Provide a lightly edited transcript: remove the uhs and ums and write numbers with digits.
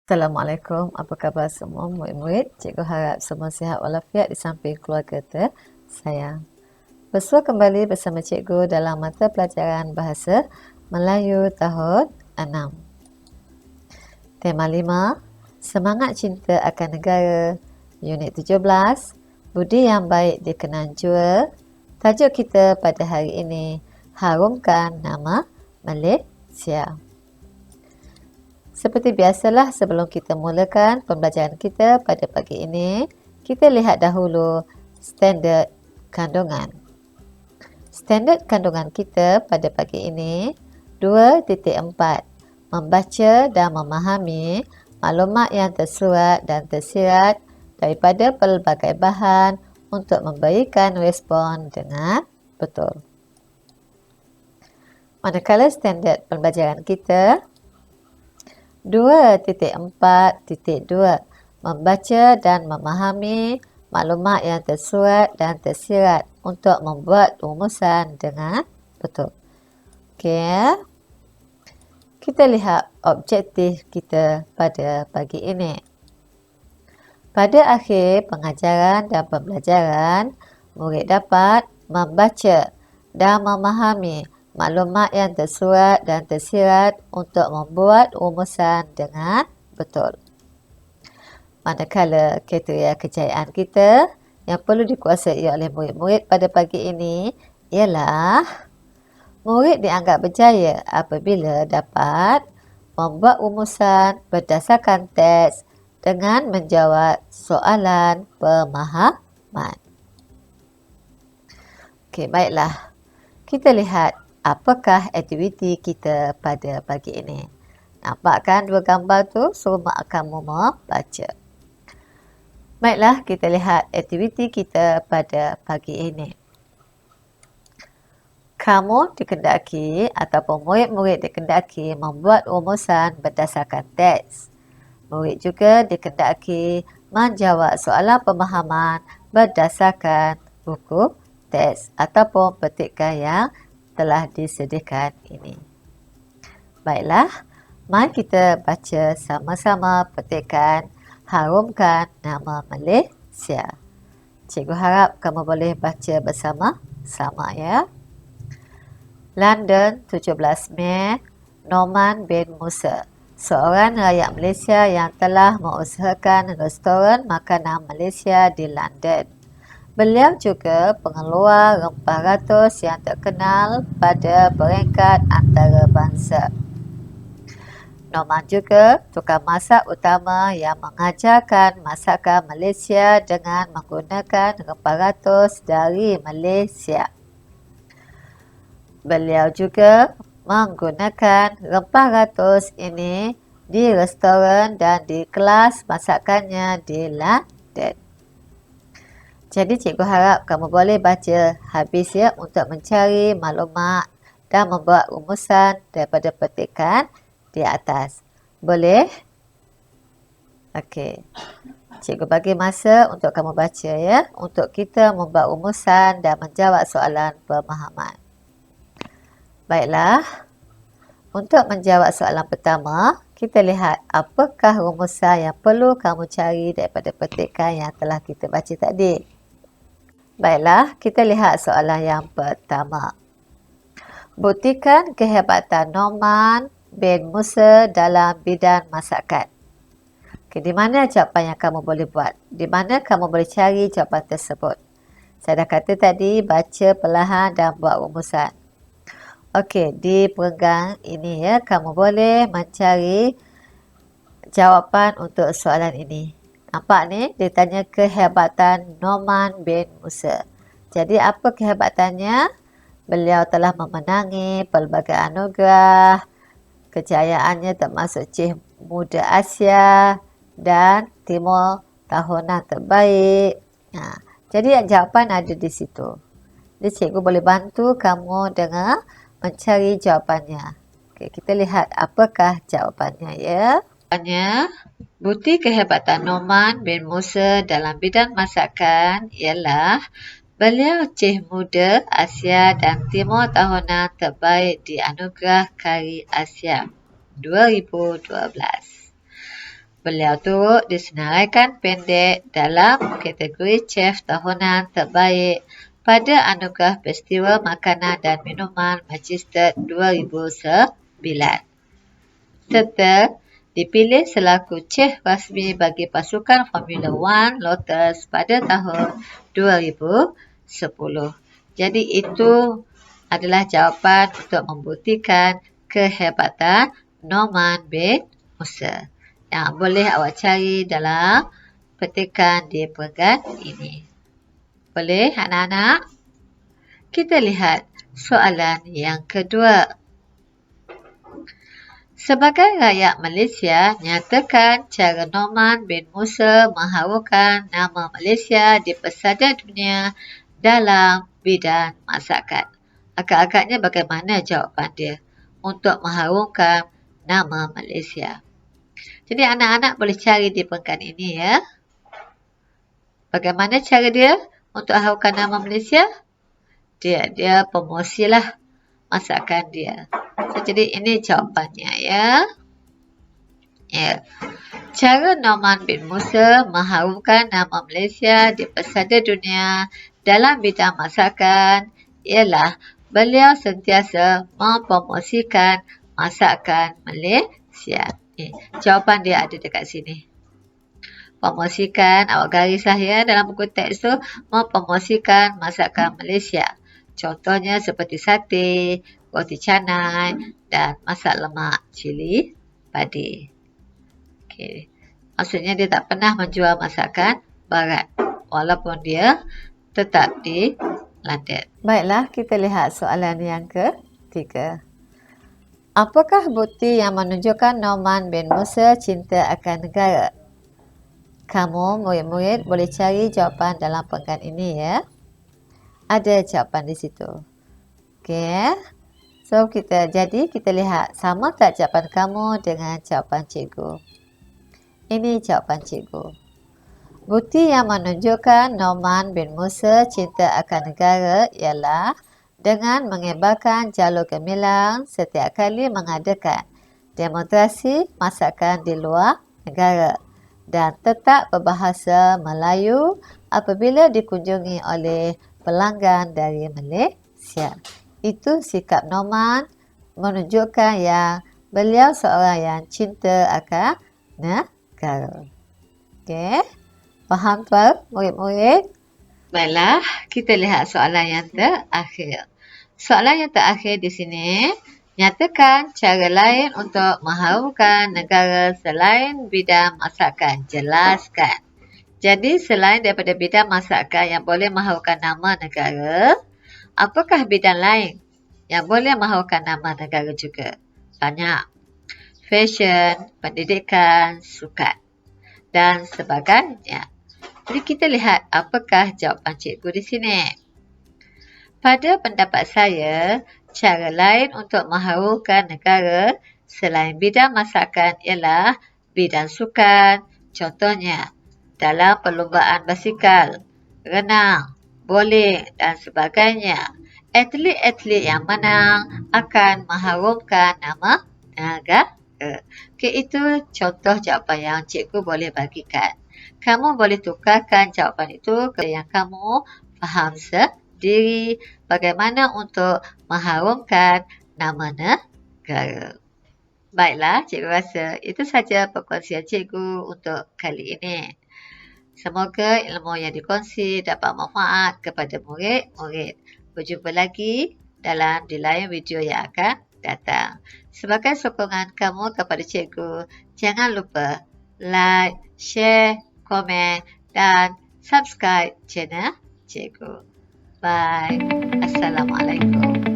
Assalamualaikum, apa khabar semua murid-murid? Cikgu harap semua sihat walafiat di samping keluarga tersayang. Bersua kembali bersama cikgu dalam mata pelajaran Bahasa Melayu tahun 6. Tema 5, Semangat Cinta akan Negara, Unit 17, Budi yang Baik Dikenang Jua. Tajuk kita pada hari ini, Harumkan Nama Malaysia. Seperti biasalah, sebelum kita mulakan pembelajaran kita pada pagi ini, kita lihat dahulu standard kandungan. Standard kandungan kita pada pagi ini 2.4, membaca dan memahami maklumat yang tersurat dan tersirat daripada pelbagai bahan untuk memberikan respon dengan betul. Manakala standard pembelajaran kita 2.4.2, membaca dan memahami maklumat yang tersurat dan tersirat untuk membuat rumusan dengan betul. Okey. Kita lihat objektif kita pada pagi ini. Pada akhir pengajaran dan pembelajaran, murid dapat membaca dan memahami maklumat yang tersurat dan tersirat untuk membuat rumusan dengan betul. Manakala kriteria kejayaan kita yang perlu dikuasai oleh murid-murid pada pagi ini ialah murid dianggap berjaya apabila dapat membuat rumusan berdasarkan teks dengan menjawab soalan pemahaman. Okey, baiklah. Kita lihat apakah aktiviti kita pada pagi ini. Nampak kan dua gambar tu? Suruh mak kamu membaca. Baiklah, kita lihat aktiviti kita pada pagi ini. Kamu dikendaki ataupun murid-murid dikendaki membuat rumusan berdasarkan teks. Murid juga dikendaki menjawab soalan pemahaman berdasarkan buku teks ataupun petikan yang telah disediakan ini. Baiklah, mari kita baca sama-sama petikan Harumkan Nama Malaysia. Cikgu harap kamu boleh baca bersama-sama ya. London, 17 Mei, Norman bin Musa, seorang rakyat Malaysia yang telah mengusahakan restoran makanan Malaysia di London. Beliau juga pengeluar rempah ratus yang terkenal pada peringkat antarabangsa. Norman juga tukang masak utama yang mengajarkan masakan Malaysia dengan menggunakan rempah ratus dari Malaysia. Beliau juga menggunakan rempah ratus ini di restoran dan di kelas masakannya di London. Jadi cikgu harap kamu boleh baca habis ya untuk mencari maklumat dan membuat rumusan daripada petikan di atas. Boleh? Okey. Cikgu bagi masa untuk kamu baca ya, untuk kita membuat rumusan dan menjawab soalan pemahaman. Baiklah. Untuk menjawab soalan pertama, kita lihat apakah rumusan yang perlu kamu cari daripada petikan yang telah kita baca tadi. Baiklah, kita lihat soalan yang pertama. Buktikan kehebatan Norman bin Musa dalam bidang masakan. Okay, di mana jawapan yang kamu boleh buat? Di mana kamu boleh cari jawapan tersebut? Saya dah kata tadi, baca perlahan dan buat rumusan. Okey, di perenggan ini ya, kamu boleh mencari jawapan untuk soalan ini. Nampak ni, dia tanya kehebatan Norman bin Musa. Jadi apa kehebatannya? Beliau telah memenangi pelbagai anugerah, kejayaannya termasuk Cih Muda Asia dan Timur Tahunan Terbaik. Jadi jawapan ada di situ. Jadi cikgu boleh bantu kamu dengan mencari jawapannya. Okay, kita lihat apakah jawapannya ya. Jawapannya, bukti kehebatan Norman bin Musa dalam bidang masakan ialah beliau Cih Muda Asia dan Timur Tahunan Terbaik di Anugerah Kari Asia 2012. Beliau turut disenaraikan pendek dalam kategori chef tahunan terbaik pada anugerah Festival Makanan dan Minuman Manchester 2009. Serta dipilih selaku chef rasmi bagi pasukan Formula One Lotus pada tahun 2010. Jadi itu adalah jawapan untuk membuktikan kehebatan Norman bin Musa yang boleh awak cari dalam petikan di peringkat ini. Boleh anak-anak? Kita lihat soalan yang kedua. Sebagai rakyat Malaysia, nyatakan cara Norman bin Musa mengharumkan nama Malaysia di pesada dunia dalam bidang masakan. Agak-agaknya bagaimana jawapan dia untuk mengharumkan nama Malaysia? Jadi anak-anak boleh cari di peringkat ini ya. Bagaimana cara dia untuk harumkan nama Malaysia? Dia promosilah masakan dia. Jadi ini jawapannya ya. Cara Norman bin Musa mengharumkan nama Malaysia di pesada dunia dalam bidang masakan ialah beliau sentiasa mempromosikan masakan Malaysia. Jawapan dia ada dekat sini. Promosikan, awak garislah ya dalam buku teks tu, mempromosikan masakan Malaysia. Contohnya seperti sate, roti canai dan masak lemak cili padi. Okey. Maksudnya dia tak pernah menjual masakan barat walaupun dia tetap di London. Baiklah, kita lihat soalan yang ketiga. Apakah bukti yang menunjukkan Norman bin Musa cinta akan negara? Kamu, murid-murid, boleh cari jawapan dalam peringkat ini ya. Ada jawapan di situ. Okey. So, kita lihat sama tak jawapan kamu dengan jawapan cikgu. Ini jawapan cikgu. Bukti yang menunjukkan Norman bin Musa cinta akan negara ialah dengan mengebarkan jalur gemilang setiap kali mengadakan demonstrasi masakan di luar negara dan tetap berbahasa Melayu apabila dikunjungi oleh pelanggan dari Malaysia. Itu sikap Norman menunjukkan yang beliau seorang yang cinta akan negara. Okey, faham tuan murid-murid? Baiklah, kita lihat soalan yang terakhir. Soalan yang terakhir di sini, nyatakan cara lain untuk mengharumkan negara selain bidang masakan. Jelaskan. Jadi selain daripada bidang masakan yang boleh mengharumkan nama negara, apakah bidang lain yang boleh mengharumkan nama negara juga? Banyak. Fashion, pendidikan, sukan dan sebagainya. Jadi kita lihat apakah jawapan cikgu di sini. Pada pendapat saya, cara lain untuk mengharumkan negara selain bidang masakan ialah bidang sukan. Contohnya, dalam perlumbaan basikal, renang, bowling dan sebagainya. Atlet-atlet yang menang akan mengharumkan nama negara. Okey, itu contoh jawapan yang cikgu boleh bagikan. Kamu boleh tukarkan jawapan itu ke yang kamu faham sendiri bagaimana untuk mengharumkan nama negara. Baiklah, cikgu rasa itu saja perkongsian cikgu untuk kali ini. Semoga ilmu yang dikongsi dapat manfaat kepada murid-murid. Berjumpa lagi di lain video yang akan datang. Sebagai sokongan kamu kepada cikgu, jangan lupa like, share, komen dan subscribe channel cikgu. Bye. Assalamualaikum.